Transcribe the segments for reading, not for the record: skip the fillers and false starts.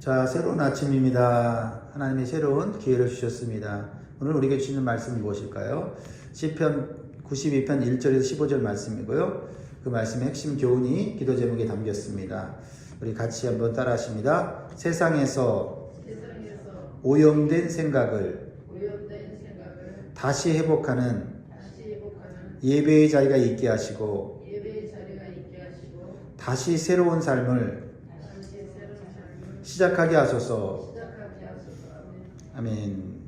자, 새로운 아침입니다. 하나님이 새로운 기회를 주셨습니다. 오늘 우리에게 주시는 말씀이 무엇일까요? 시편 92편 1절에서 15절 말씀이고요. 그 말씀의 핵심 교훈이 기도 제목에 담겼습니다. 우리 같이 한번 따라 하십니다. 세상에서 오염된 생각을 다시 회복하는 예배의 자리가 있게 하시고 다시 새로운 삶을 시작하게 하소서. 아멘.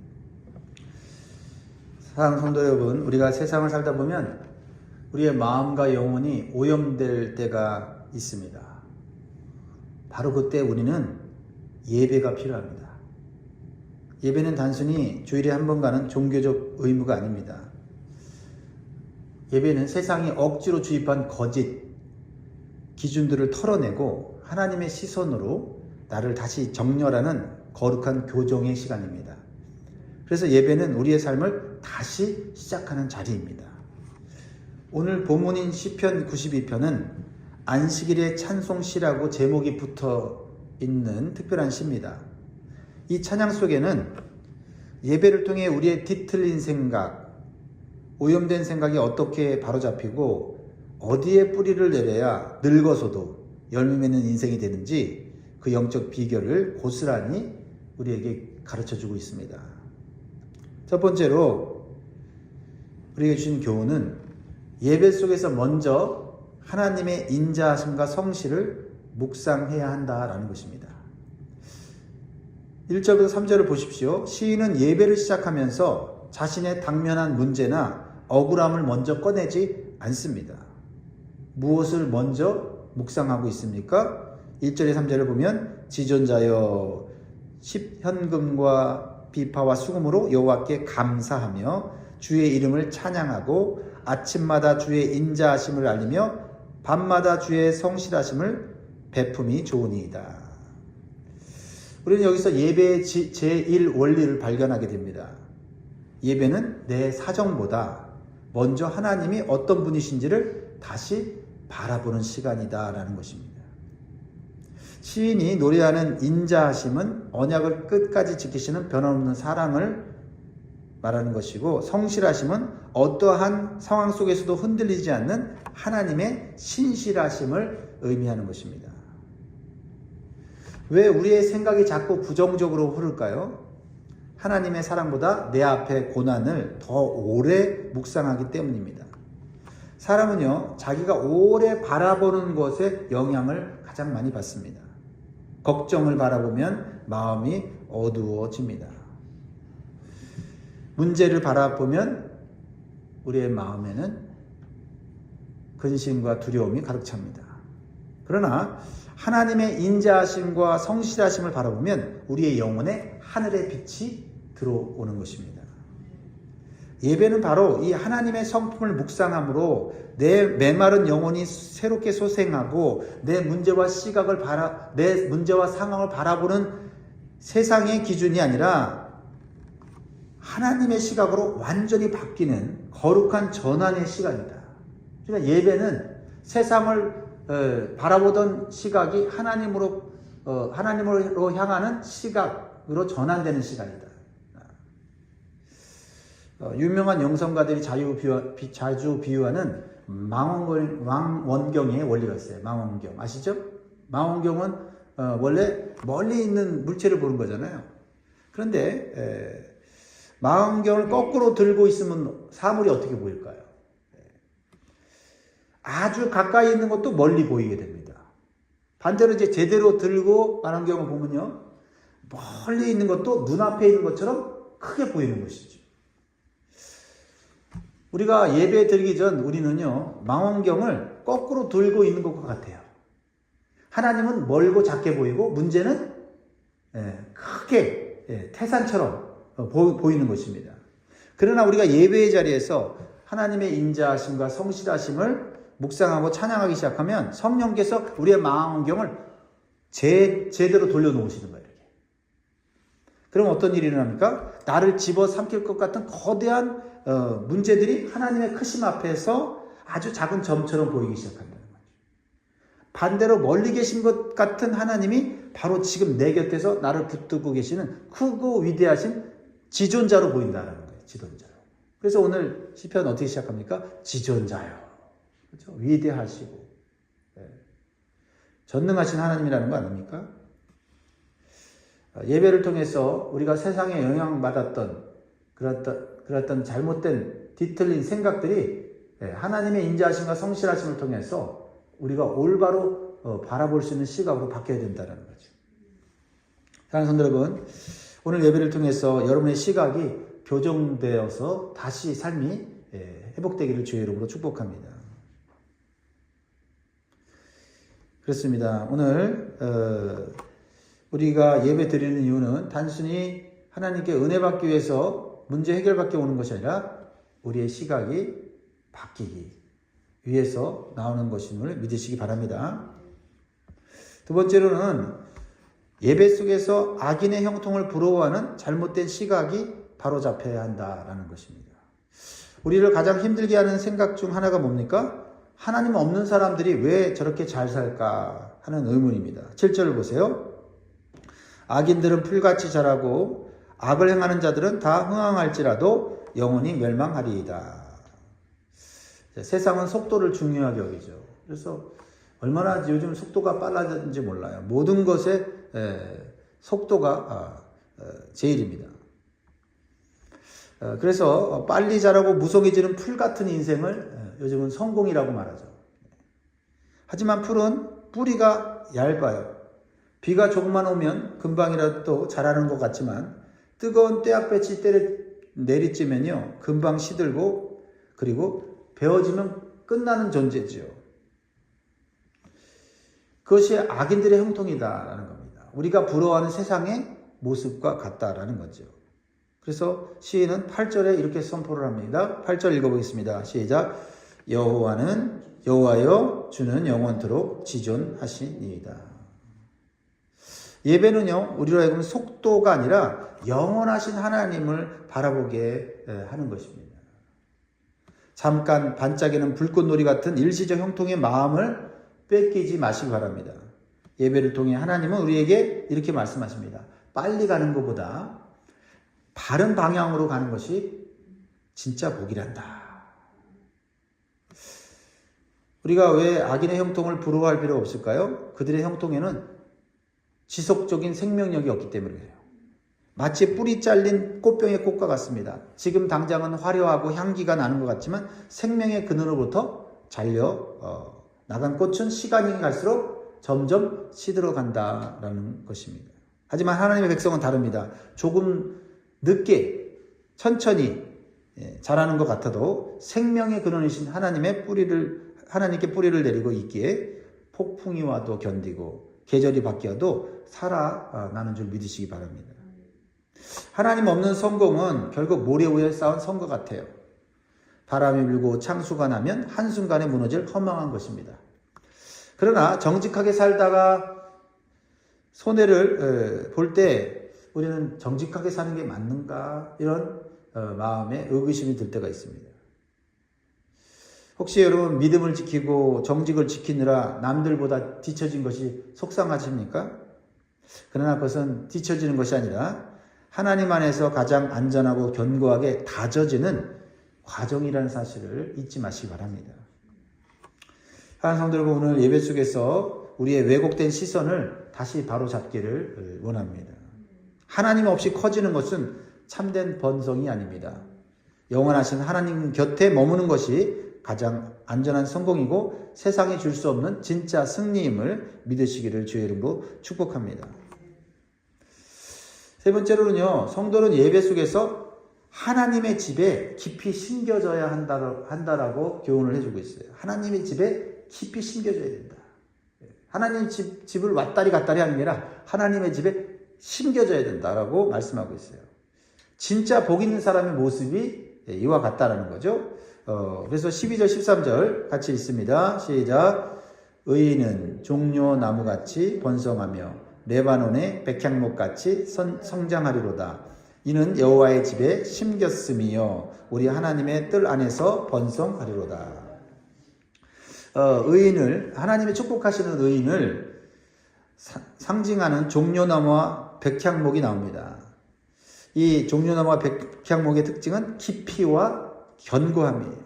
사랑하는 성도 여러분, 우리가 세상을 살다 보면 우리의 마음과 영혼이 오염될 때가 있습니다. 바로 그때 우리는 예배가 필요합니다. 예배는 단순히 주일에 한 번 가는 종교적 의무가 아닙니다. 예배는 세상이 억지로 주입한 거짓 기준들을 털어내고 하나님의 시선으로 나를 다시 정렬하는 거룩한 교정의 시간입니다. 그래서 예배는 우리의 삶을 다시 시작하는 자리입니다. 오늘 본문인 시편 92편은 안식일의 찬송시라고 제목이 붙어 있는 특별한 시입니다. 이 찬양 속에는 예배를 통해 우리의 뒤틀린 생각, 오염된 생각이 어떻게 바로잡히고 어디에 뿌리를 내려야 늙어서도 열매 맺는 인생이 되는지 그 영적 비결을 고스란히 우리에게 가르쳐주고 있습니다. 첫 번째로 우리에게 주신 교훈은 예배 속에서 먼저 하나님의 인자하심과 성실을 묵상해야 한다라는 것입니다. 1절부터 3절을 보십시오. 시인은 예배를 시작하면서 자신의 당면한 문제나 억울함을 먼저 꺼내지 않습니다. 무엇을 먼저 묵상하고 있습니까? 1절에 3절을 보면 지존자여 현금과 비파와 수금으로 여호와께 감사하며 주의 이름을 찬양하고 아침마다 주의 인자하심을 알리며 밤마다 주의 성실하심을 베품이 좋으니이다. 우리는 여기서 예배의 제1 원리를 발견하게 됩니다. 예배는 내 사정보다 먼저 하나님이 어떤 분이신지를 다시 바라보는 시간이다라는 것입니다. 시인이 노래하는 인자하심은 언약을 끝까지 지키시는 변함없는 사랑을 말하는 것이고, 성실하심은 어떠한 상황 속에서도 흔들리지 않는 하나님의 신실하심을 의미하는 것입니다. 왜 우리의 생각이 자꾸 부정적으로 흐를까요? 하나님의 사랑보다 내 앞의 고난을 더 오래 묵상하기 때문입니다. 사람은요, 자기가 오래 바라보는 것에 영향을 가장 많이 받습니다. 걱정을 바라보면 마음이 어두워집니다. 문제를 바라보면 우리의 마음에는 근심과 두려움이 가득 찹니다. 그러나 하나님의 인자하심과 성실하심을 바라보면 우리의 영혼에 하늘의 빛이 들어오는 것입니다. 예배는 바로 이 하나님의 성품을 묵상함으로 내 메마른 영혼이 새롭게 소생하고 내 문제와 상황을 바라보는 세상의 기준이 아니라 하나님의 시각으로 완전히 바뀌는 거룩한 전환의 시간이다. 그러니까 예배는 세상을 바라보던 시각이 하나님으로 향하는 시각으로 전환되는 시간이다. 유명한 영성가들이 자주 비유하는 망원경의 원리가 있어요. 망원경 아시죠? 망원경은 원래 멀리 있는 물체를 보는 거잖아요. 그런데 망원경을 거꾸로 들고 있으면 사물이 어떻게 보일까요? 아주 가까이 있는 것도 멀리 보이게 됩니다. 반대로 이제 제대로 들고 망원경을 보면요, 멀리 있는 것도 눈앞에 있는 것처럼 크게 보이는 것이죠. 우리가 예배 드리기 전 우리는요, 망원경을 거꾸로 들고 있는 것과 같아요. 하나님은 멀고 작게 보이고 문제는 크게 태산처럼 보이는 것입니다. 그러나 우리가 예배의 자리에서 하나님의 인자하심과 성실하심을 묵상하고 찬양하기 시작하면 성령께서 우리의 망원경을 제대로 돌려놓으시는 거예요. 그럼 어떤 일이 일어납니까? 나를 집어삼킬 것 같은 거대한 문제들이 하나님의 크심 앞에서 아주 작은 점처럼 보이기 시작한다는 거죠. 반대로 멀리 계신 것 같은 하나님이 바로 지금 내 곁에서 나를 붙들고 계시는 크고 위대하신 지존자로 보인다는 거예요. 지존자로. 그래서 오늘 시편 어떻게 시작합니까? 지존자요. 그렇죠? 위대하시고 전능하신 하나님이라는 거 아닙니까? 예배를 통해서 우리가 세상에 영향받았던 그랬던 잘못된 뒤틀린 생각들이 하나님의 인자하심과 성실하심을 통해서 우리가 올바로 바라볼 수 있는 시각으로 바뀌어야 된다는 거죠. 사랑하는 성도 여러분, 오늘 예배를 통해서 여러분의 시각이 교정되어서 다시 삶이 회복되기를 주의 이름으로 축복합니다. 그렇습니다. 오늘 우리가 예배 드리는 이유는 단순히 하나님께 은혜 받기 위해서 문제 해결받기 오는 것이 아니라 우리의 시각이 바뀌기 위해서 나오는 것임을 믿으시기 바랍니다. 두 번째로는 예배 속에서 악인의 형통을 부러워하는 잘못된 시각이 바로잡혀야 한다라는 것입니다. 우리를 가장 힘들게 하는 생각 중 하나가 뭡니까? 하나님 없는 사람들이 왜 저렇게 잘 살까 하는 의문입니다. 7절을 보세요. 악인들은 풀같이 자라고 악을 행하는 자들은 다 흥황할지라도 영원히 멸망하리이다. 세상은 속도를 중요하게 여기죠. 그래서 얼마나 요즘 속도가 빨라졌는지 몰라요. 모든 것에 속도가 제일입니다. 그래서 빨리 자라고 무성해지는 풀 같은 인생을 요즘은 성공이라고 말하죠. 하지만 풀은 뿌리가 얇아요. 비가 조금만 오면 금방이라도 자라는 것 같지만 뜨거운 떼약볕이 내리쬐면요 금방 시들고 그리고 베어지면 끝나는 존재지요. 그것이 악인들의 형통이다라는 겁니다. 우리가 부러워하는 세상의 모습과 같다라는 거죠. 그래서 시인은 8절에 이렇게 선포를 합니다. 8절 읽어보겠습니다. 시작. 여호와여 주는 영원토록 지존하시니이다. 예배는요 우리로 하여금 속도가 아니라 영원하신 하나님을 바라보게 하는 것입니다. 잠깐 반짝이는 불꽃놀이 같은 일시적 형통의 마음을 뺏기지 마시기 바랍니다. 예배를 통해 하나님은 우리에게 이렇게 말씀하십니다. 빨리 가는 것보다 바른 방향으로 가는 것이 진짜 복이란다. 우리가 왜 악인의 형통을 부러워할 필요가 없을까요? 그들의 형통에는 지속적인 생명력이 없기 때문이에요. 마치 뿌리 잘린 꽃병의 꽃과 같습니다. 지금 당장은 화려하고 향기가 나는 것 같지만 생명의 근원으로부터 잘려 나간 꽃은 시간이 갈수록 점점 시들어 간다라는 것입니다. 하지만 하나님의 백성은 다릅니다. 조금 늦게 천천히 자라는 것 같아도 생명의 근원이신 하나님께 뿌리를 내리고 있기에 폭풍이 와도 견디고 계절이 바뀌어도 살아나는 줄 믿으시기 바랍니다. 하나님 없는 성공은 결국 모래 위에 쌓은 성과 같아요. 바람이 불고 창수가 나면 한순간에 무너질 허망한 것입니다. 그러나 정직하게 살다가 손해를 볼 때 우리는 정직하게 사는 게 맞는가 이런 마음에 의구심이 들 때가 있습니다. 혹시 여러분 믿음을 지키고 정직을 지키느라 남들보다 뒤처진 것이 속상하십니까? 그러나 그것은 뒤처지는 것이 아니라 하나님 안에서 가장 안전하고 견고하게 다져지는 과정이라는 사실을 잊지 마시기 바랍니다. 하나님 성도 여러분, 오늘 예배 속에서 우리의 왜곡된 시선을 다시 바로잡기를 원합니다. 하나님 없이 커지는 것은 참된 번성이 아닙니다. 영원하신 하나님 곁에 머무는 것이 가장 안전한 성공이고 세상이 줄 수 없는 진짜 승리임을 믿으시기를 주의 이름으로 축복합니다. 세 번째로는요, 성도는 예배 속에서 하나님의 집에 깊이 심겨져야 한다라고 교훈을 해주고 있어요. 하나님의 집에 깊이 심겨져야 된다. 하나님 집을 왔다리 갔다리 하는 게 아니라 하나님의 집에 심겨져야 된다라고 말씀하고 있어요. 진짜 복 있는 사람의 모습이 이와 같다라는 거죠. 그래서 12절 13절 같이 읽습니다. 시작. 의인은 종려나무같이 번성하며 레바논의 백향목같이 성장하리로다. 이는 여호와의 집에 심겼음이요 우리 하나님의 뜰 안에서 번성하리로다. 의인을, 하나님이 축복하시는 의인을 상징하는 종려나무와 백향목이 나옵니다. 이 종려나무와 백향목의 특징은 깊이와 견고함이에요.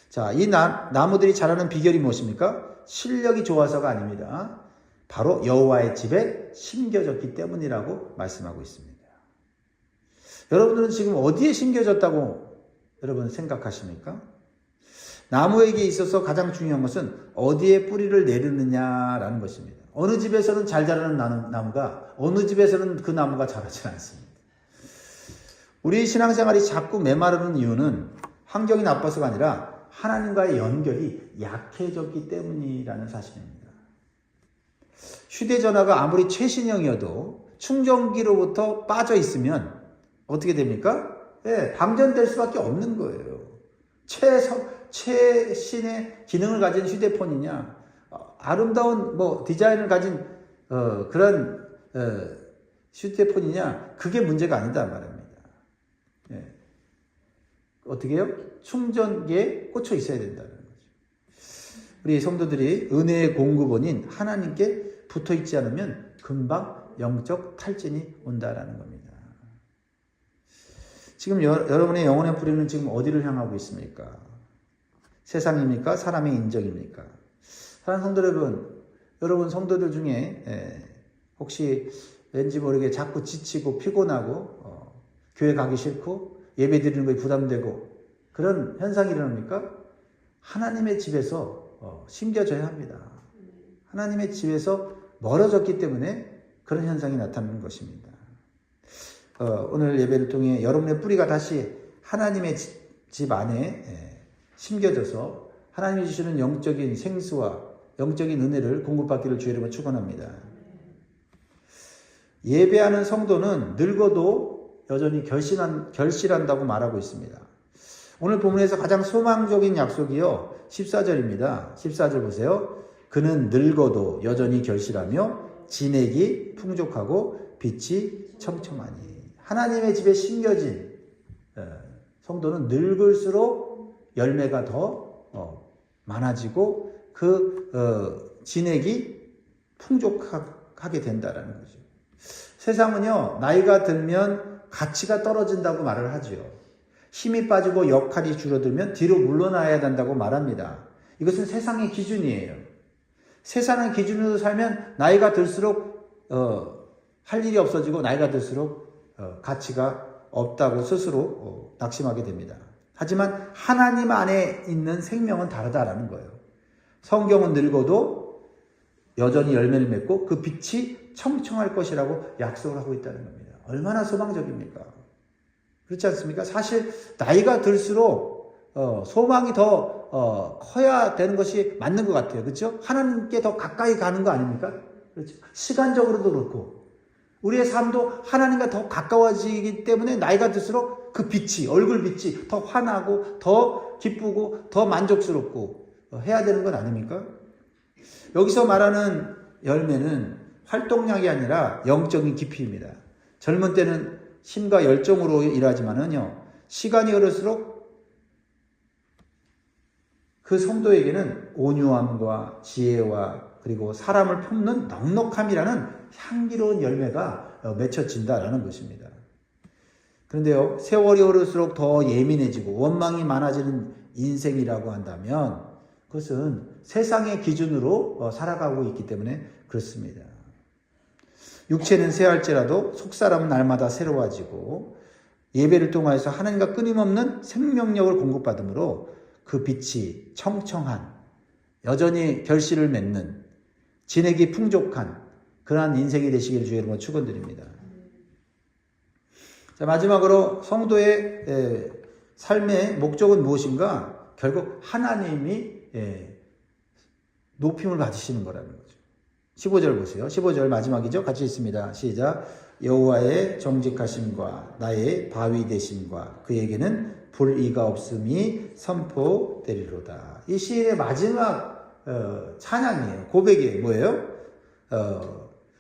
자, 이 나무들이 자라는 비결이 무엇입니까? 실력이 좋아서가 아닙니다. 바로 여호와의 집에 심겨졌기 때문이라고 말씀하고 있습니다. 여러분들은 지금 어디에 심겨졌다고 여러분 생각하십니까? 나무에게 있어서 가장 중요한 것은 어디에 뿌리를 내리느냐라는 것입니다. 어느 집에서는 잘 자라는 나무가 어느 집에서는 그 나무가 자라지 않습니다. 우리 신앙생활이 자꾸 메마르는 이유는 환경이 나빠서가 아니라 하나님과의 연결이 약해졌기 때문이라는 사실입니다. 휴대전화가 아무리 최신형이어도 충전기로부터 빠져 있으면 어떻게 됩니까? 네, 방전될 수밖에 없는 거예요. 최신의 기능을 가진 휴대폰이냐, 아름다운 디자인을 가진 그런 휴대폰이냐, 그게 문제가 아니다 말입니다. 네. 어떻게 해요? 충전기에 꽂혀 있어야 된다는 거죠. 우리 성도들이 은혜의 공급원인 하나님께 붙어 있지 않으면 금방 영적 탈진이 온다라는 겁니다. 지금 여러분의 영혼의 뿌리는 지금 어디를 향하고 있습니까? 세상입니까? 사람의 인정입니까? 사랑하는 성도 여러분 성도들 중에 혹시 왠지 모르게 자꾸 지치고 피곤하고 교회 가기 싫고 예배 드리는 것이 부담되고 그런 현상이 일어납니까? 하나님의 집에서 심겨져야 합니다. 하나님의 집에서 멀어졌기 때문에 그런 현상이 나타나는 것입니다. 오늘 예배를 통해 여러분의 뿌리가 다시 하나님의 집 안에 심겨져서 하나님이 주시는 영적인 생수와 영적인 은혜를 공급받기를 주의 이름으로 축원합니다. 예배하는 성도는 늙어도 여전히 결실한다고 말하고 있습니다. 오늘 본문에서 가장 소망적인 약속이요 14절입니다. 14절 보세요. 그는 늙어도 여전히 결실하며 진액이 풍족하고 빛이 청청하니. 하나님의 집에 심겨진 성도는 늙을수록 열매가 더 많아지고 그 진액이 풍족하게 된다는 거죠. 세상은요, 나이가 들면 가치가 떨어진다고 말을 하죠. 힘이 빠지고 역할이 줄어들면 뒤로 물러나야 된다고 말합니다. 이것은 세상의 기준이에요. 세상의 기준으로 살면 나이가 들수록 할 일이 없어지고 나이가 들수록 가치가 없다고 스스로 낙심하게 됩니다. 하지만 하나님 안에 있는 생명은 다르다라는 거예요. 성경은 늙어도 여전히 열매를 맺고 그 빛이 청청할 것이라고 약속을 하고 있다는 겁니다. 얼마나 소망적입니까? 그렇지 않습니까? 사실 나이가 들수록 소망이 더 커야 되는 것이 맞는 것 같아요. 그렇죠? 하나님께 더 가까이 가는 거 아닙니까? 그렇죠? 시간적으로도 그렇고 우리의 삶도 하나님과 더 가까워지기 때문에 나이가 들수록 그 빛이, 얼굴 빛이 더 환하고 더 기쁘고 더 만족스럽고 해야 되는 건 아닙니까? 여기서 말하는 열매는 활동량이 아니라 영적인 깊이입니다. 젊은 때는 힘과 열정으로 일하지만은요, 시간이 흐를수록 그 성도에게는 온유함과 지혜와 그리고 사람을 품는 넉넉함이라는 향기로운 열매가 맺혀진다라는 것입니다. 그런데요, 세월이 흐를수록 더 예민해지고 원망이 많아지는 인생이라고 한다면 그것은 세상의 기준으로 살아가고 있기 때문에 그렇습니다. 육체는 쇠할지라도 속사람은 날마다 새로워지고 예배를 통하여서 하나님과 끊임없는 생명력을 공급받으므로 그 빛이 청청한 여전히 결실을 맺는 진액이 풍족한 그러한 인생이 되시기를 주의 이름으로 축원드립니다. 자, 마지막으로 성도의 삶의 목적은 무엇인가? 결국 하나님이 높임을 받으시는 거라는 거죠. 15절 보세요. 15절 마지막이죠. 같이 있습니다. 시작. 여호와의 정직하심과 나의 바위 되심과 그에게는 불의가 없음이 선포되리로다. 이 시의 마지막 찬양이에요. 고백이에요. 뭐예요?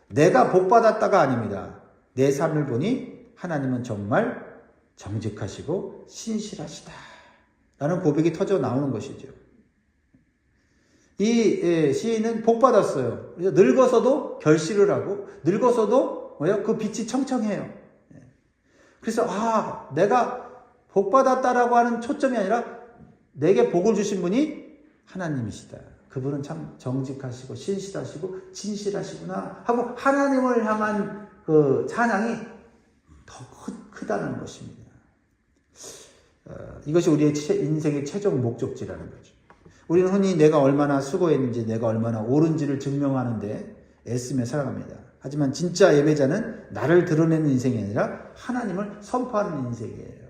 내가 복받았다가 아닙니다. 내 삶을 보니 하나님은 정말 정직하시고 신실하시다. 라는 고백이 터져 나오는 것이죠. 시인은 복 받았어요. 그래서 늙어서도 결실을 하고 늙어서도 그 빛이 청청해요. 그래서 내가 복 받았다라고 하는 초점이 아니라 내게 복을 주신 분이 하나님이시다. 그분은 참 정직하시고 신실하시고 진실하시구나 하고 하나님을 향한 그 찬양이 더 크다는 것입니다. 이것이 우리의 인생의 최종 목적지라는 거죠. 우리는 흔히 내가 얼마나 수고했는지 내가 얼마나 옳은지를 증명하는데 애쓰며 살아갑니다. 하지만 진짜 예배자는 나를 드러내는 인생이 아니라 하나님을 선포하는 인생이에요.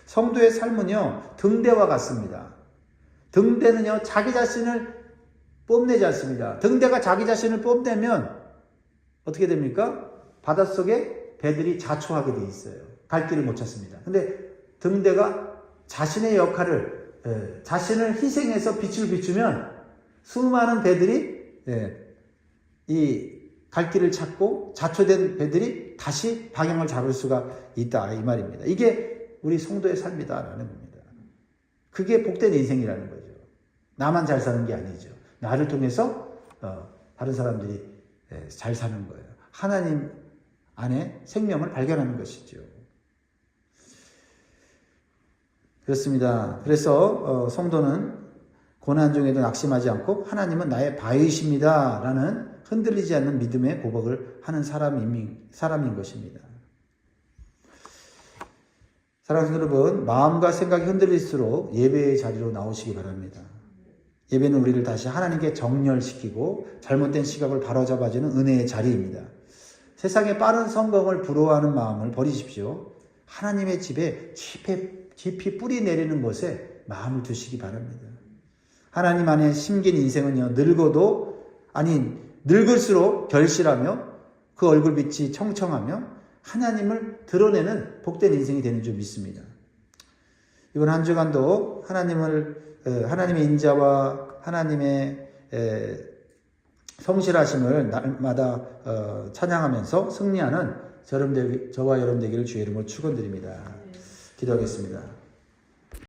성도의 삶은요, 등대와 같습니다. 등대는요, 자기 자신을 뽐내지 않습니다. 등대가 자기 자신을 뽐내면 어떻게 됩니까? 바닷속에 배들이 자초하게 돼 있어요. 갈 길을 못 찾습니다. 근데 등대가 자신의 역할을, 자신을 희생해서 빛을 비추면 수많은 배들이 이 갈 길을 찾고 자초된 배들이 다시 방향을 잡을 수가 있다, 이 말입니다. 이게 우리 성도의 삶이다라는 겁니다. 그게 복된 인생이라는 거죠. 나만 잘 사는 게 아니죠. 나를 통해서 다른 사람들이 잘 사는 거예요. 하나님 안에 생명을 발견하는 것이죠. 그렇습니다. 그래서 성도는 고난 중에도 낙심하지 않고 하나님은 나의 바위이십니다 라는 흔들리지 않는 믿음의 고백을 하는 사람인 것입니다. 사랑하는 여러분, 마음과 생각이 흔들릴수록 예배의 자리로 나오시기 바랍니다. 예배는 우리를 다시 하나님께 정렬시키고 잘못된 시각을 바로잡아주는 은혜의 자리입니다. 세상의 빠른 성공을 부러워하는 마음을 버리십시오. 하나님의 집에 깊이 뿌리 내리는 것에 마음을 두시기 바랍니다. 하나님 안에 심긴 인생은요, 늙을수록 결실하며 그 얼굴빛이 청청하며 하나님을 드러내는 복된 인생이 되는 줄 믿습니다. 이번 한 주간도 하나님의 인자와 하나님의 성실하심을 날마다 찬양하면서 승리하는 저와 여러분 되기를 주의 이름으로 축원드립니다. 기도하겠습니다.